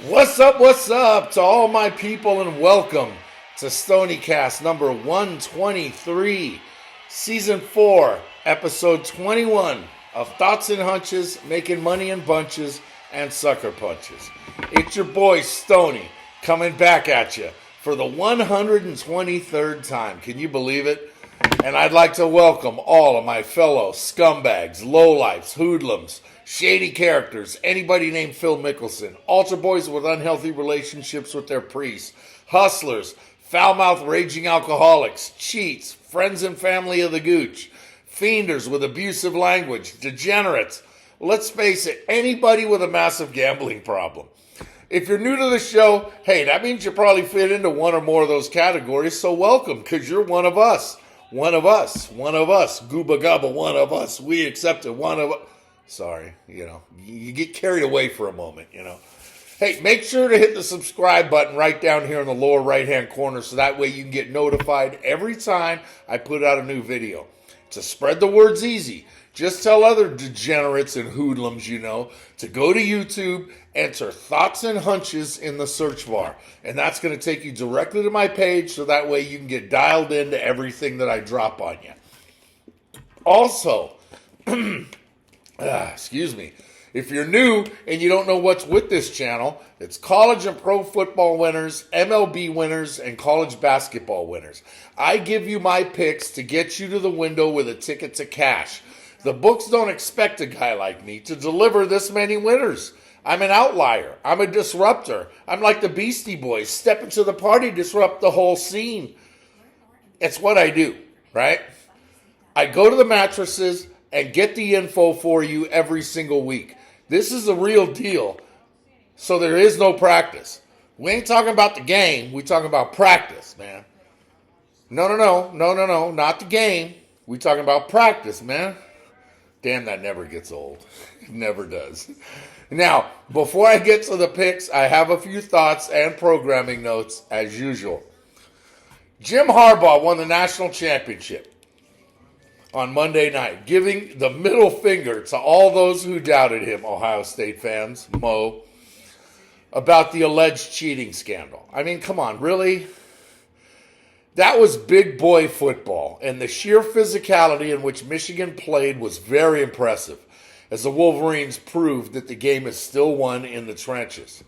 What's up to all my people, and welcome to Stoniecast number 123, season 4, episode 21 of Thoughts and Hunches, making money in bunches and sucker punches. It's your boy Stony coming back at you for the 123rd time. Can you believe it? And I'd like to welcome all of my fellow scumbags, lowlifes, hoodlums, shady characters, anybody named Phil Mickelson, altar boys with unhealthy relationships with their priests, hustlers, foul-mouthed raging alcoholics, cheats, friends and family of the gooch, fienders with abusive language, degenerates. Let's face it, anybody with a massive gambling problem. If you're new to the show, hey, that means you probably fit into one or more of those categories, so welcome, because you're one of us. One of us, gooba gubba, one of us. We accepted one of us. Sorry, you get carried away for a moment, Hey, make sure to hit the subscribe button right down here in the lower right-hand corner so that way you can get notified every time I put out a new video. To spread the word's easy. Just tell other degenerates and hoodlums to go to YouTube, enter Thoughts and Hunches in the search bar. And that's going to take you directly to my page so that way you can get dialed into everything that I drop on you. Also, excuse me, if you're new and you don't know what's with this channel, it's college and pro football winners, MLB winners, and college basketball winners. I give you my picks to get you to the window with a ticket to cash. The books don't expect a guy like me to deliver this many winners. I'm an outlier. I'm a disruptor. I'm like the Beastie Boys. Step into the party, disrupt the whole scene. It's what I do, right? I go to the mattresses and get the info for you every single week. This is a real deal, so there is no practice. We ain't talking about the game. We talking about practice, man. No, not the game. We talking about practice, man. Damn, that never gets old. It never does. Now, before I get to the picks, I have a few thoughts and programming notes as usual. Jim Harbaugh won the national championship on Monday night, giving the middle finger to all those who doubted him, Ohio State fans, Mo, about the alleged cheating scandal. I mean, come on, really? That was big boy football, and the sheer physicality in which Michigan played was very impressive, as the Wolverines proved that the game is still won in the trenches.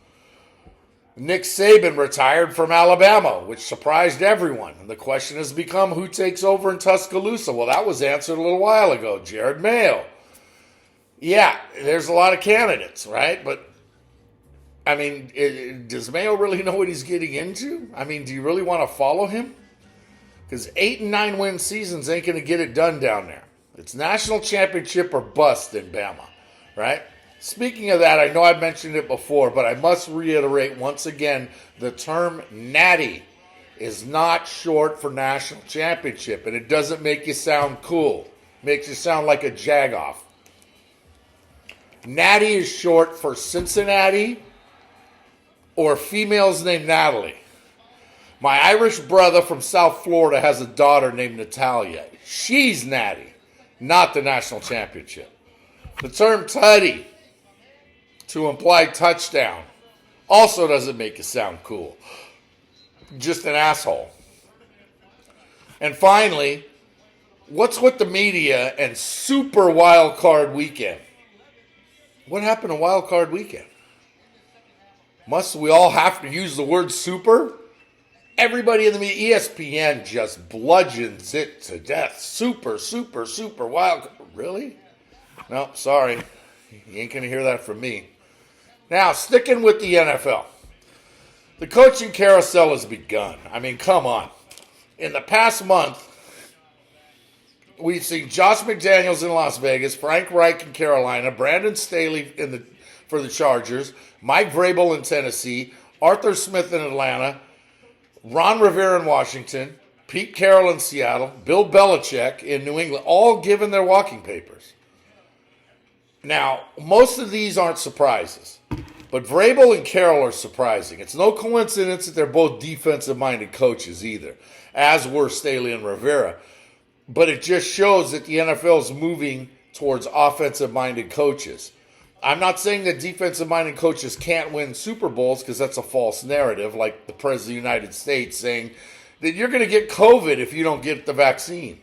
Nick Saban retired from Alabama, which surprised everyone, and the question has become who takes over in Tuscaloosa. Well, that was answered a little while ago, Jared Mayo. Yeah, there's a lot of candidates, right? But, I mean, does Mayo really know what he's getting into? I mean, do you really want to follow him? Because 8 and 9 win seasons ain't going to get it done down there. It's national championship or bust in Bama, right? Speaking of that, I know I've mentioned it before, but I must reiterate once again, the term natty is not short for national championship, and it doesn't make you sound cool. It makes you sound like a jagoff. Natty is short for Cincinnati or females named Natalie. My Irish brother from South Florida has a daughter named Natalia. She's natty, not the national championship. The term tutty, to imply touchdown, also doesn't make it sound cool. Just an asshole. And finally, what's with the media and super wild card weekend? What happened to wild card weekend? Must we all have to use the word super? Everybody in the media, ESPN just bludgeons it to death. Super wild. Really? No, sorry. You ain't going to hear that from me. Now, sticking with the NFL. The coaching carousel has begun. I mean, come on. In the past month, we've seen Josh McDaniels in Las Vegas, Frank Reich in Carolina, Brandon Staley for the Chargers, Mike Vrabel in Tennessee, Arthur Smith in Atlanta, Ron Rivera in Washington, Pete Carroll in Seattle, Bill Belichick in New England, all given their walking papers. Now, most of these aren't surprises, but Vrabel and Carroll are surprising. It's no coincidence that they're both defensive-minded coaches either, as were Staley and Rivera. But it just shows that the NFL is moving towards offensive-minded coaches. I'm not saying that defensive-minded coaches can't win Super Bowls because that's a false narrative, like the President of the United States saying that you're going to get COVID if you don't get the vaccine.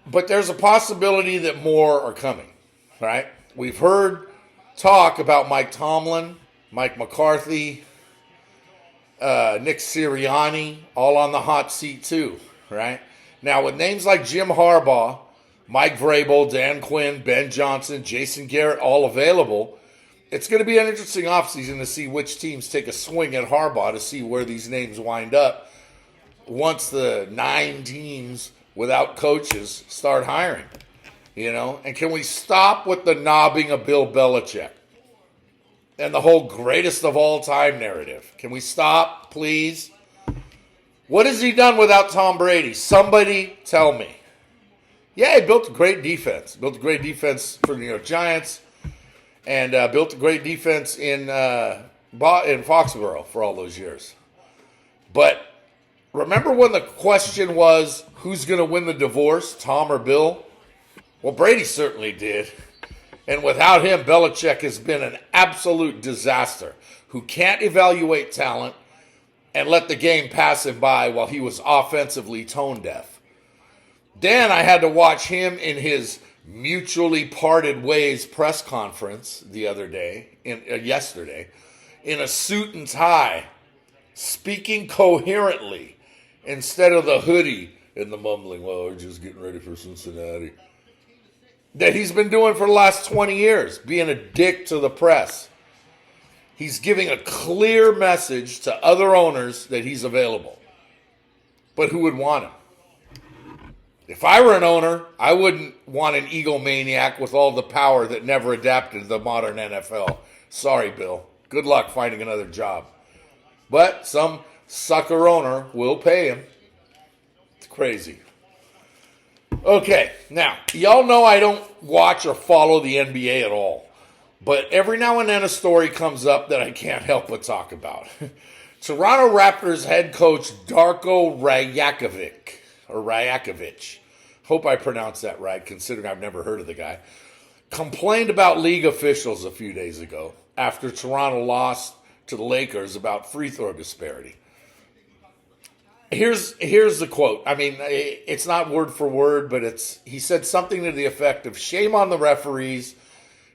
But there's a possibility that more are coming, right? We've heard talk about Mike Tomlin, Mike McCarthy, Nick Sirianni, all on the hot seat too, right? Now, with names like Jim Harbaugh, Mike Vrabel, Dan Quinn, Ben Johnson, Jason Garrett, all available, it's going to be an interesting offseason to see which teams take a swing at Harbaugh to see where these names wind up once the 9 teams without coaches start hiring, And can we stop with the knobbing of Bill Belichick and the whole greatest of all time narrative? Can we stop, please? What has he done without Tom Brady? Somebody tell me. Yeah, he built a great defense. Built a great defense for the New York Giants, and built a great defense in Foxborough for all those years. But remember when the question was, who's going to win the divorce, Tom or Bill? Well, Brady certainly did. And without him, Belichick has been an absolute disaster who can't evaluate talent and let the game pass him by while he was offensively tone deaf. Then I had to watch him in his mutually parted ways press conference yesterday, in a suit and tie, speaking coherently instead of the hoodie and the mumbling, well, we're just getting ready for Cincinnati, that he's been doing for the last 20 years, being a dick to the press. He's giving a clear message to other owners that he's available. But who would want him? If I were an owner, I wouldn't want an egomaniac with all the power that never adapted to the modern NFL. Sorry, Bill. Good luck finding another job. But some sucker owner will pay him. It's crazy. Okay, now, y'all know I don't watch or follow the NBA at all. But every now and then a story comes up that I can't help but talk about. Toronto Raptors head coach Darko Rajakovic, hope I pronounced that right, considering I've never heard of the guy, complained about league officials a few days ago after Toronto lost to the Lakers about free throw disparity. Here's the quote. I mean, it's not word for word, but he said something to the effect of, shame on the referees,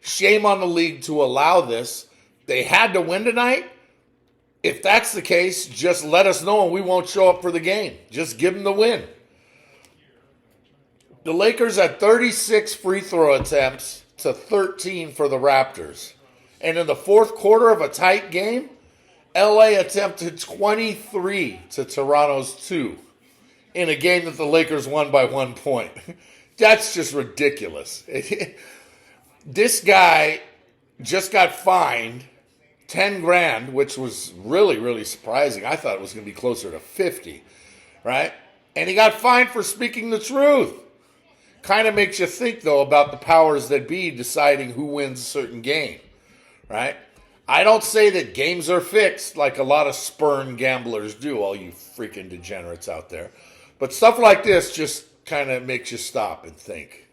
shame on the league to allow this. They had to win tonight. If that's the case, just let us know and we won't show up for the game. Just give them the win. The Lakers had 36 free throw attempts to 13 for the Raptors. And in the fourth quarter of a tight game, LA attempted 23 to Toronto's 2 in a game that the Lakers won by 1 point. That's just ridiculous. This guy just got fined $10,000, which was really, really surprising. I thought it was going to be closer to 50, right? And he got fined for speaking the truth. Kind of makes you think, though, about the powers that be deciding who wins a certain game, right? I don't say that games are fixed like a lot of spurn gamblers do, all you freaking degenerates out there. But stuff like this just kind of makes you stop and think.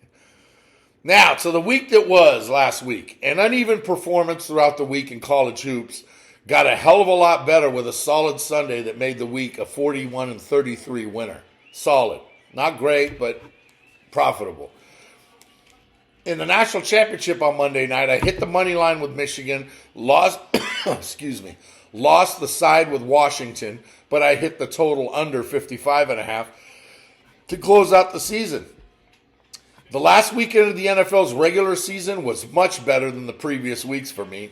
Now, to the week that was last week, an uneven performance throughout the week in college hoops got a hell of a lot better with a solid Sunday that made the week a 41-33 winner. Solid. Not great, but profitable. In the national championship on Monday night, I hit the money line with Michigan, lost the side with Washington, but I hit the total under 55.5 to close out the season. The last weekend of the NFL's regular season was much better than the previous weeks for me,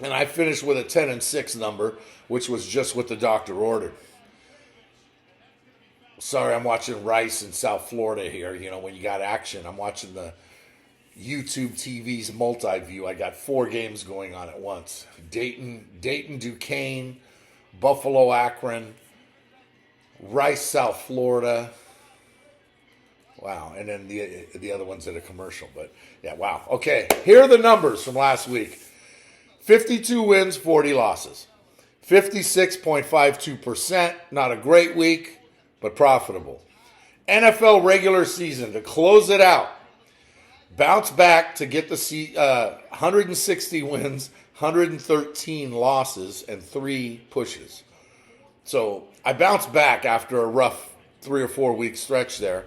and I finished with a 10-6 number, which was just what the doctor ordered. Sorry, I'm watching Rice in South Florida here. You know, when you got action, I'm watching the YouTube TV's multi-view. I got 4 games going on at once. Dayton, Duquesne, Buffalo, Akron, Rice, South Florida. Wow, and then the other one's at a commercial. But, yeah, wow. Okay, here are the numbers from last week. 52 wins, 40 losses. 56.52%. Not a great week, but profitable. NFL regular season, to close it out, Bounce back to get the 160 wins, 113 losses, and 3 pushes. So I bounced back after a rough 3 or 4 week stretch there,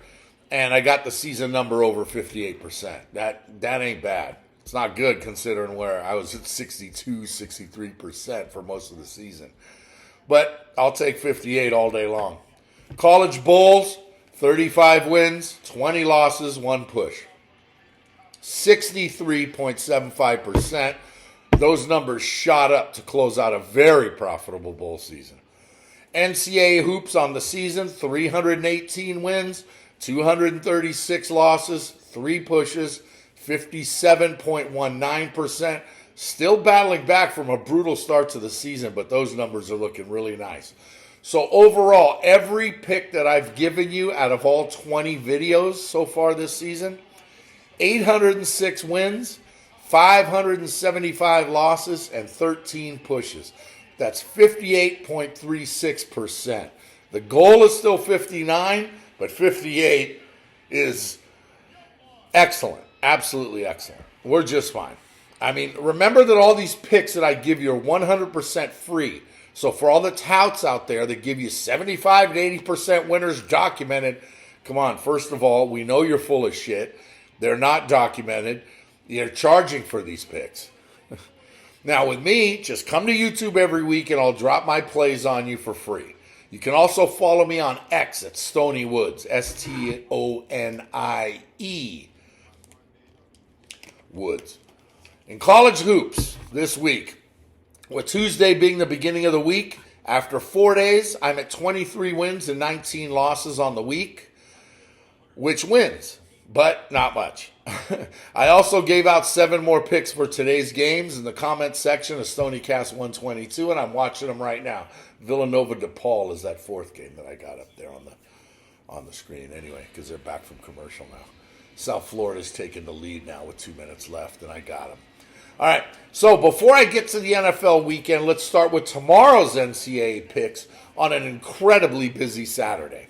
and I got the season number over 58%. That ain't bad. It's not good considering where I was at 62, 63% for most of the season. But I'll take 58 all day long. College Bulls, 35 wins, 20 losses, 1 push. 63.75%. Those numbers shot up to close out a very profitable bowl season. NCAA hoops on the season, 318 wins, 236 losses, 3 pushes, 57.19%. Still battling back from a brutal start to the season, but those numbers are looking really nice. So overall, every pick that I've given you out of all 20 videos so far this season, 806 wins, 575 losses, and 13 pushes. That's 58.36%. The goal is still 59, but 58 is excellent. Absolutely excellent. We're just fine. I mean, remember that all these picks that I give you are 100% free. So for all the touts out there that give you 75 to 80% winners documented, come on, first of all, we know you're full of shit. They're not documented. You're charging for these picks. Now with me, just come to YouTube every week and I'll drop my plays on you for free. You can also follow me on X at Stony Woods, STONIE Woods. In college hoops this week, with Tuesday being the beginning of the week, after 4 days, I'm at 23 wins and 19 losses on the week, which wins, but not much. I also gave out 7 more picks for today's games in the comment section of Stoniecast 122, and I'm watching them right now. Villanova DePaul is that 4th game that I got up there on the screen anyway, because they're back from commercial now. South Florida's taking the lead now with 2 minutes left, and I got them. All right, so before I get to the NFL weekend, let's start with tomorrow's NCAA picks on an incredibly busy Saturday.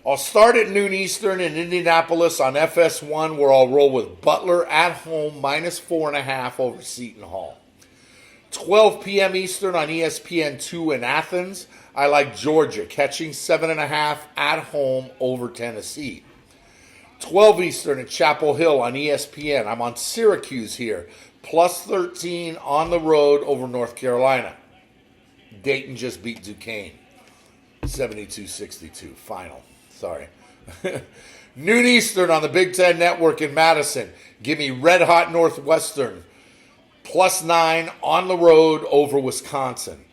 I'll start at noon Eastern in Indianapolis on FS1, where I'll roll with Butler at home -4.5 over Seton Hall. 12 p.m. Eastern on ESPN2 in Athens, I like Georgia catching 7.5 at home over Tennessee. 12 Eastern at Chapel Hill on ESPN. I'm on Syracuse here, +13 on the road over North Carolina. Dayton just beat Duquesne, 72-62, final. Sorry. Noon Eastern on the Big Ten Network in Madison. Give me Red Hot Northwestern, +9 on the road over Wisconsin.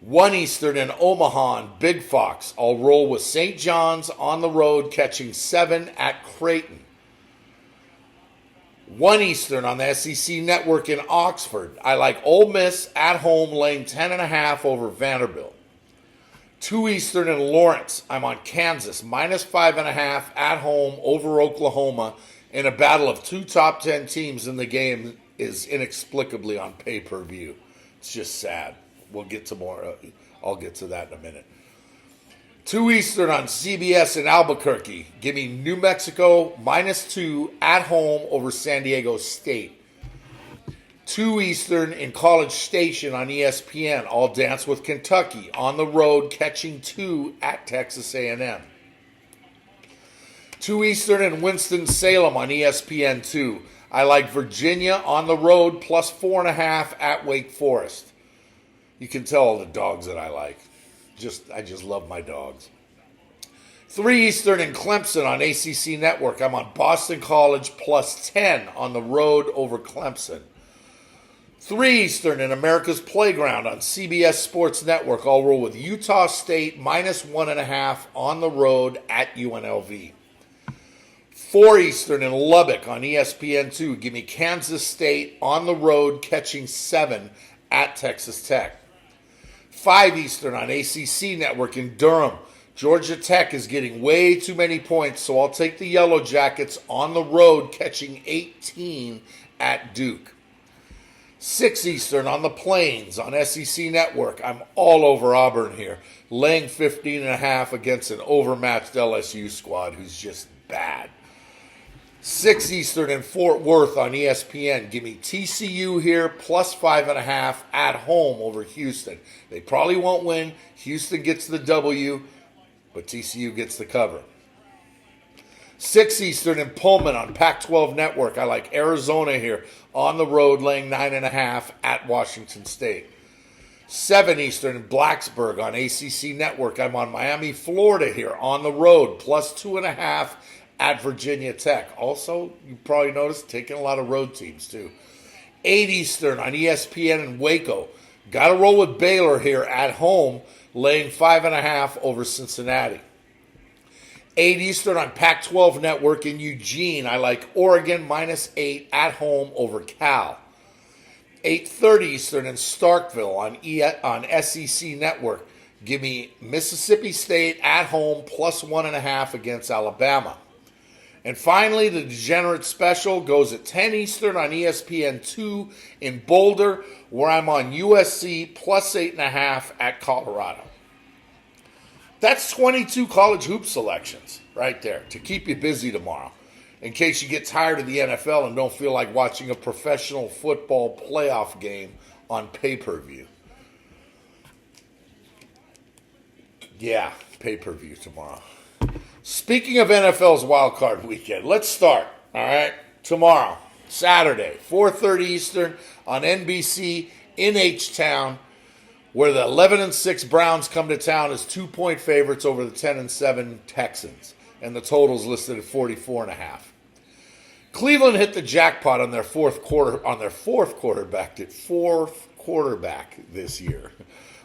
1 Eastern in Omaha and Big Fox. I'll roll with St. John's on the road, catching 7 at Creighton. 1 Eastern on the SEC Network in Oxford. I like Ole Miss at home, laying 10.5 over Vanderbilt. 2 Eastern in Lawrence. I'm on Kansas, -5.5 at home over Oklahoma in a battle of 2 top 10 teams, and the game is inexplicably on pay-per-view. It's just sad. We'll get to more. I'll get to that in a minute. 2 Eastern on CBS in Albuquerque. Give me New Mexico -2 at home over San Diego State. 2 Eastern in College Station on ESPN. I'll dance with Kentucky on the road, catching 2 at Texas A&M. 2 Eastern in Winston-Salem on ESPN2. I like Virginia on the road, +4.5 at Wake Forest. You can tell all the dogs that I like. I just love my dogs. 3 Eastern in Clemson on ACC Network. I'm on Boston College, +10 on the road over Clemson. 3 Eastern in America's Playground on CBS Sports Network. I'll roll with Utah State, -1.5 on the road at UNLV. 4 Eastern in Lubbock on ESPN2. Give me Kansas State on the road, catching 7 at Texas Tech. 5 Eastern on ACC Network in Durham. Georgia Tech is getting way too many points, so I'll take the Yellow Jackets on the road, catching 18 at Duke. 6 Eastern on the Plains on SEC Network. I'm all over Auburn here, laying 15.5 against an overmatched LSU squad who's just bad. 6 Eastern in Fort Worth on ESPN. Give me TCU here plus 5.5 at home over Houston. They probably won't win. Houston gets the W, but TCU gets the cover. 6 Eastern in Pullman on Pac-12 Network. I like Arizona here on the road, laying 9.5 at Washington State. 7 Eastern in Blacksburg on ACC Network. I'm on Miami, Florida here on the road, plus 2.5 at Virginia Tech. Also, you probably noticed, taking a lot of road teams too. 8 Eastern on ESPN in Waco. Got to roll with Baylor here at home, laying 5.5 over Cincinnati. 8 Eastern on Pac-12 Network in Eugene. I like Oregon minus 8 at home over Cal. 8:30 Eastern in Starkville on SEC Network. Give me Mississippi State at home plus 1.5 against Alabama. And finally, the Degenerate Special goes at 10 Eastern on ESPN2 in Boulder, where I'm on USC plus 8.5 at Colorado. That's 22 college hoop selections right there to keep you busy tomorrow, in case you get tired of the NFL and don't feel like watching a professional football playoff game on pay-per-view. Yeah, pay-per-view tomorrow. Speaking of NFL's Wild Card Weekend, let's start, all right? Tomorrow, Saturday, 4:30 Eastern on NBC in H-Town, where the 11-6 Browns come to town as 2-point favorites over the 10-7 Texans, and the total's listed at 44.5. Cleveland hit the jackpot on their fourth quarterback this year,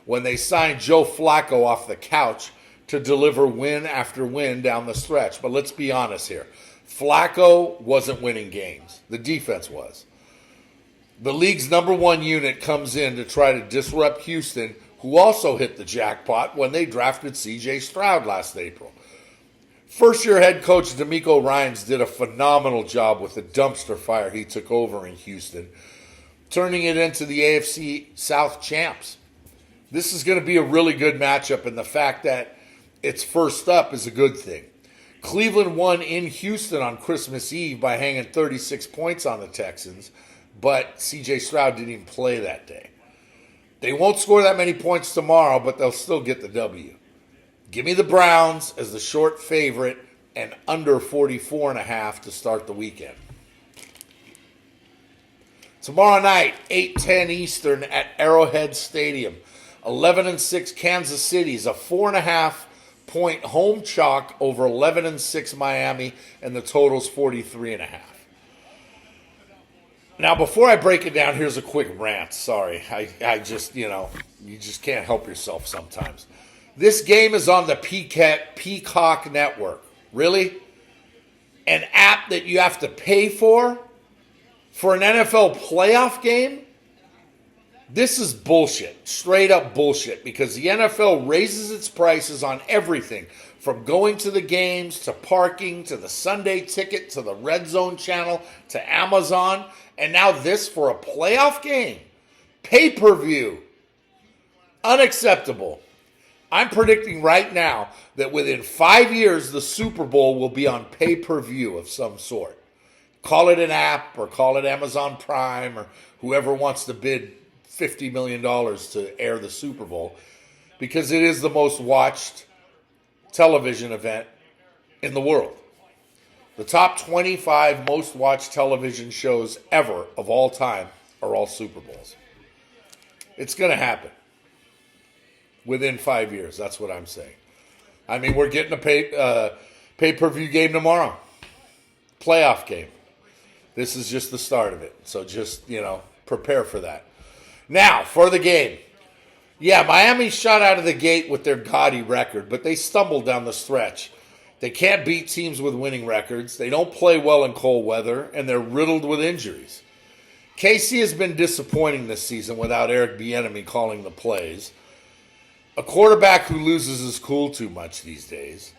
when they signed Joe Flacco off the couch to deliver win after win down the stretch. But let's be honest here. Flacco wasn't winning games. The defense was. The league's number one unit comes in to try to disrupt Houston, who also hit the jackpot when they drafted C.J. Stroud last April. First-year head coach DeMeco Ryans did a phenomenal job with the dumpster fire he took over in Houston, turning it into the AFC South champs. This is going to be a really good matchup, and the fact that it's first up is a good thing. Cleveland won in Houston on Christmas Eve by hanging 36 points on the Texans, but C.J. Stroud didn't even play that day. They won't score that many points tomorrow, but they'll still get the W. Give me the Browns as the short favorite and under 44.5 to start the weekend. Tomorrow night, 8:10 Eastern at Arrowhead Stadium. 11-6 Kansas City is a 4.5-point home chalk over 11-6 Miami, and the total's 43.5. Now, before I break it down, here's a quick rant. Sorry, I just, you just can't help yourself sometimes. This game is on the Peacock Network. Really? An app that you have to pay for an NFL playoff game? This is bullshit, straight up bullshit, because the NFL raises its prices on everything, from going to the games, to parking, to the Sunday ticket, to the Red Zone channel, to Amazon, and now this for a playoff game. Pay-per-view. Unacceptable. I'm predicting right now that within 5 years, the Super Bowl will be on pay-per-view of some sort. Call it an app, or call it Amazon Prime, or whoever wants to bid $50 million to air the Super Bowl, because it is the most watched television event in the world. The top 25 most watched television shows ever of all time are all Super Bowls. It's going to happen within 5 years. That's what I'm saying. I mean, we're getting a pay-per-view game tomorrow. Playoff game. This is just the start of it. So just, prepare for that. Now, for the game. Yeah, Miami shot out of the gate with their gaudy record, but they stumbled down the stretch. They can't beat teams with winning records. They don't play well in cold weather, and they're riddled with injuries. KC has been disappointing this season without Eric Bieniemy calling the plays. A quarterback who loses his cool too much these days.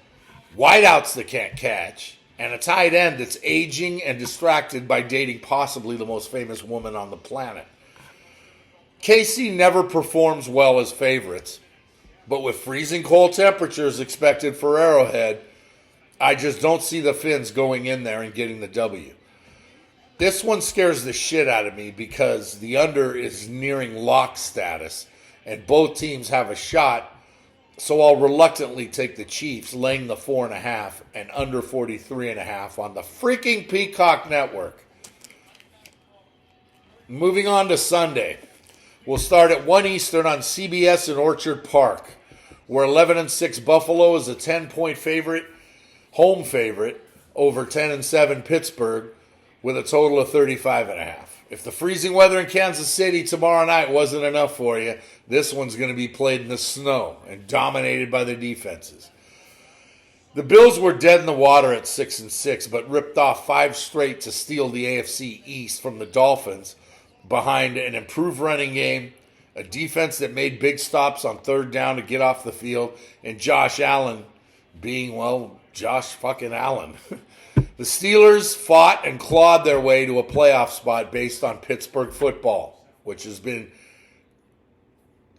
Wideouts that can't catch. And a tight end that's aging and distracted by dating possibly the most famous woman on the planet. KC never performs well as favorites, but with freezing cold temperatures expected for Arrowhead, I just don't see the Finns going in there and getting the W. This one scares the shit out of me because the under is nearing lock status and both teams have a shot. So I'll reluctantly take the Chiefs, laying the 4.5 and under 43.5 on the freaking Peacock Network. Moving on to Sunday. We'll start at 1 Eastern on CBS in Orchard Park, where 11-6 Buffalo is a 10-point favorite, home favorite, over 10-7 Pittsburgh, with a total of 35.5. If the freezing weather in Kansas City tomorrow night wasn't enough for you, this one's going to be played in the snow and dominated by the defenses. The Bills were dead in the water at 6-6, but ripped off 5 straight to steal the AFC East from the Dolphins behind an improved running game, a defense that made big stops on third down to get off the field, and Josh Allen being, well, Josh fucking Allen. The Steelers fought and clawed their way to a playoff spot based on Pittsburgh football, which has been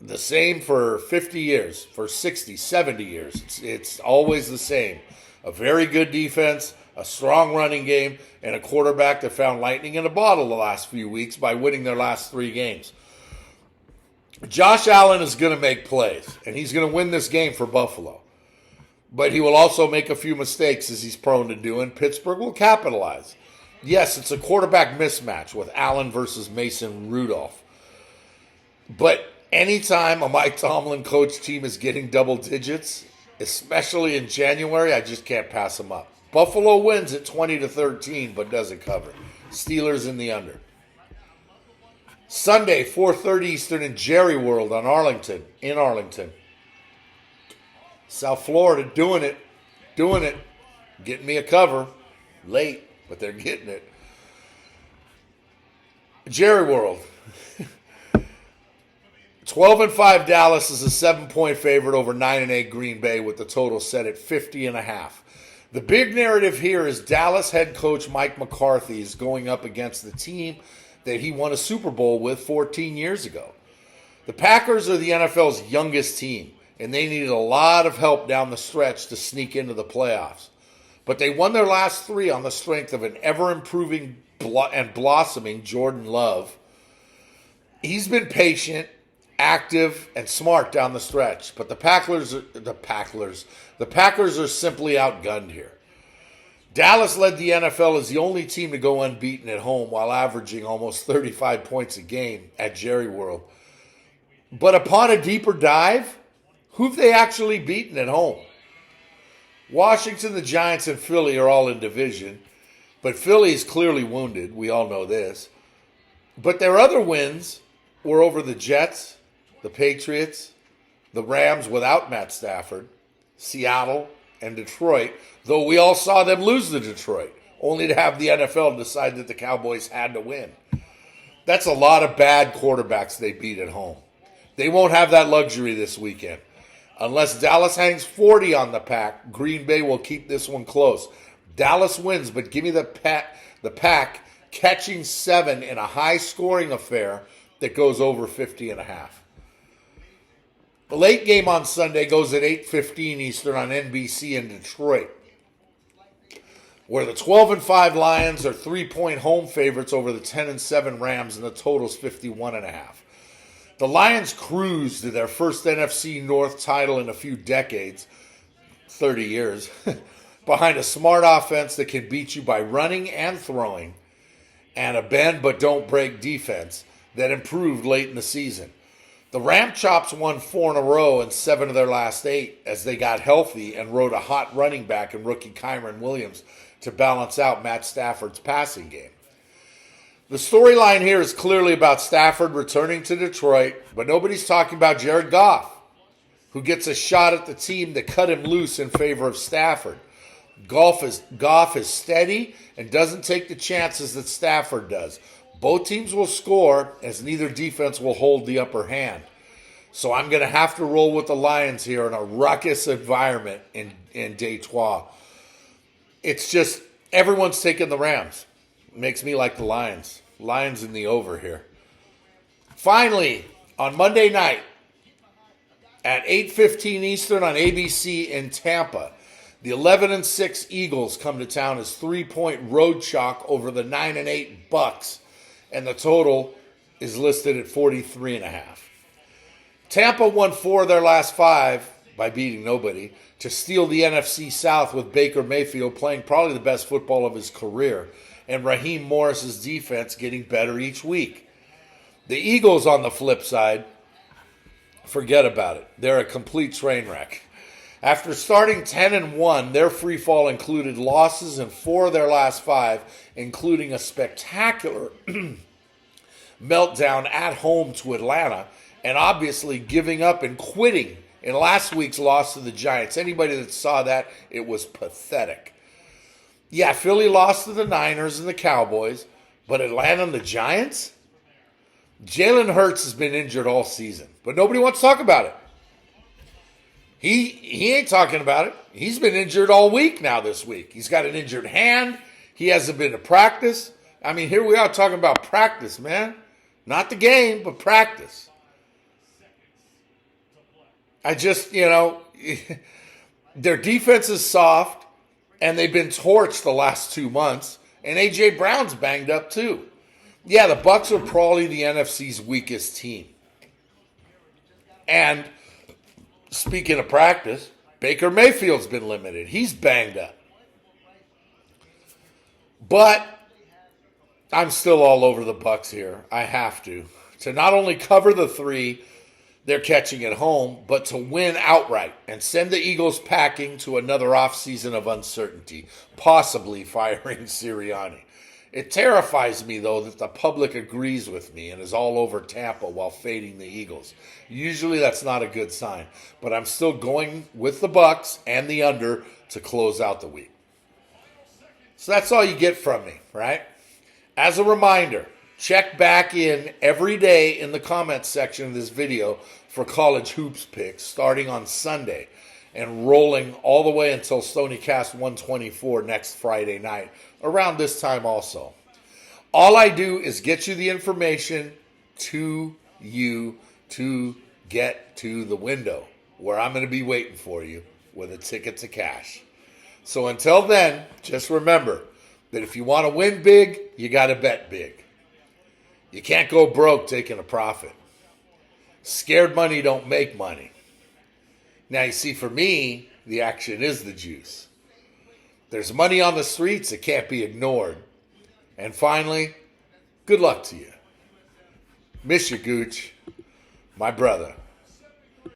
the same for 50 years, for 60, 70 years. It's always the same. A very good defense, a strong running game, and a quarterback that found lightning in a bottle the last few weeks by winning their last 3 games. Josh Allen is going to make plays, and he's going to win this game for Buffalo. But he will also make a few mistakes, as he's prone to doing. Pittsburgh will capitalize. Yes, it's a quarterback mismatch with Allen versus Mason Rudolph. But anytime a Mike Tomlin coach team is getting double digits, especially in January, I just can't pass them up. Buffalo wins at 20-13, but doesn't cover. Steelers in the under. Sunday, 4:30 Eastern in Jerry World in Arlington. South Florida doing it. Getting me a cover. Late, but they're getting it. Jerry World. 12-5 Dallas is a 7-point favorite over 9-8 Green Bay with the total set at 50.5. The big narrative here is Dallas head coach Mike McCarthy is going up against the team that he won a Super Bowl with 14 years ago. The Packers are the NFL's youngest team, and they needed a lot of help down the stretch to sneak into the playoffs. But they won their last 3 on the strength of an ever-improving and blossoming Jordan Love. He's been patient, active, and smart down the stretch, but the Packers are simply outgunned here. Dallas led the NFL as the only team to go unbeaten at home while averaging almost 35 points a game at Jerry World. But upon a deeper dive, who've they actually beaten at home? Washington, the Giants, and Philly are all in division, but Philly is clearly wounded. We all know this. But their other wins were over the Jets, the Patriots, the Rams without Matt Stafford, Seattle, and Detroit, though we all saw them lose to Detroit, only to have the NFL decide that the Cowboys had to win. That's a lot of bad quarterbacks they beat at home. They won't have that luxury this weekend. Unless Dallas hangs 40 on the Pack, Green Bay will keep this one close. Dallas wins, but give me the Pack catching 7 in a high-scoring affair that goes over 50.5. The late game on Sunday goes at 8:15 Eastern on NBC in Detroit, where the 12-5 Lions are 3-point home favorites over the 10-7 Rams, and the total's 51.5. The Lions cruised to their first NFC North title in a few decades, 30 years, behind a smart offense that can beat you by running and throwing, and a bend but don't break defense that improved late in the season. The Ram Chops won 4 in a row and 7 of their last 8 as they got healthy and rode a hot running back in rookie Kyren Williams to balance out Matt Stafford's passing game. The storyline here is clearly about Stafford returning to Detroit, but nobody's talking about Jared Goff, who gets a shot at the team that cut him loose in favor of Stafford. Goff is steady and doesn't take the chances that Stafford does. Both teams will score as neither defense will hold the upper hand. So I'm going to have to roll with the Lions here in a ruckus environment in Detroit. It's just everyone's taking the Rams. Makes me like the Lions. Lions in the over here. Finally, on Monday night at 8:15 Eastern on ABC in Tampa, The 11-6 Eagles come to town as 3-point road chalk over the 9-8 Bucks, and the total is listed at 43.5. Tampa won 4 of their last 5 by beating nobody to steal the NFC South with Baker Mayfield playing probably the best football of his career and Raheem Morris's defense getting better each week. The Eagles, on the flip side, forget about it. They're a complete train wreck. After starting 10-1, their free fall included losses in 4 of their last 5, including a spectacular meltdown at home to Atlanta, and obviously giving up and quitting in last week's loss to the Giants. Anybody that saw that, it was pathetic. Yeah, Philly lost to the Niners and the Cowboys, but Atlanta and the Giants? Jalen Hurts has been injured all season, but nobody wants to talk about it. He ain't talking about it. He's been injured all week now this week. He's got an injured hand. He hasn't been to practice. I mean, here we are talking about practice, man. Not the game, but practice. I just, their defense is soft, and they've been torched the last 2 months, and A.J. Brown's banged up too. Yeah, the Bucs are probably the NFC's weakest team. And speaking of practice, Baker Mayfield's been limited. He's banged up. But I'm still all over the Bucs here. I have to not only cover the 3 they're catching at home, but to win outright and send the Eagles packing to another offseason of uncertainty, possibly firing Sirianni. It terrifies me, though, that the public agrees with me and is all over Tampa while fading the Eagles. Usually that's not a good sign, but I'm still going with the Bucs and the under to close out the week. So that's all you get from me, right? As a reminder, check back in every day in the comments section of this video for college hoops picks starting on Sunday and rolling all the way until Stoniecast 124 next Friday night, around this time also. All I do is get you the information to you to get to the window where I'm going to be waiting for you with a ticket to cash. So until then, just remember that if you want to win big, you got to bet big. You can't go broke taking a profit. Scared money don't make money. Now, you see, for me, the action is the juice. There's money on the streets that can't be ignored. And finally, good luck to you. Miss you, Gooch, my brother.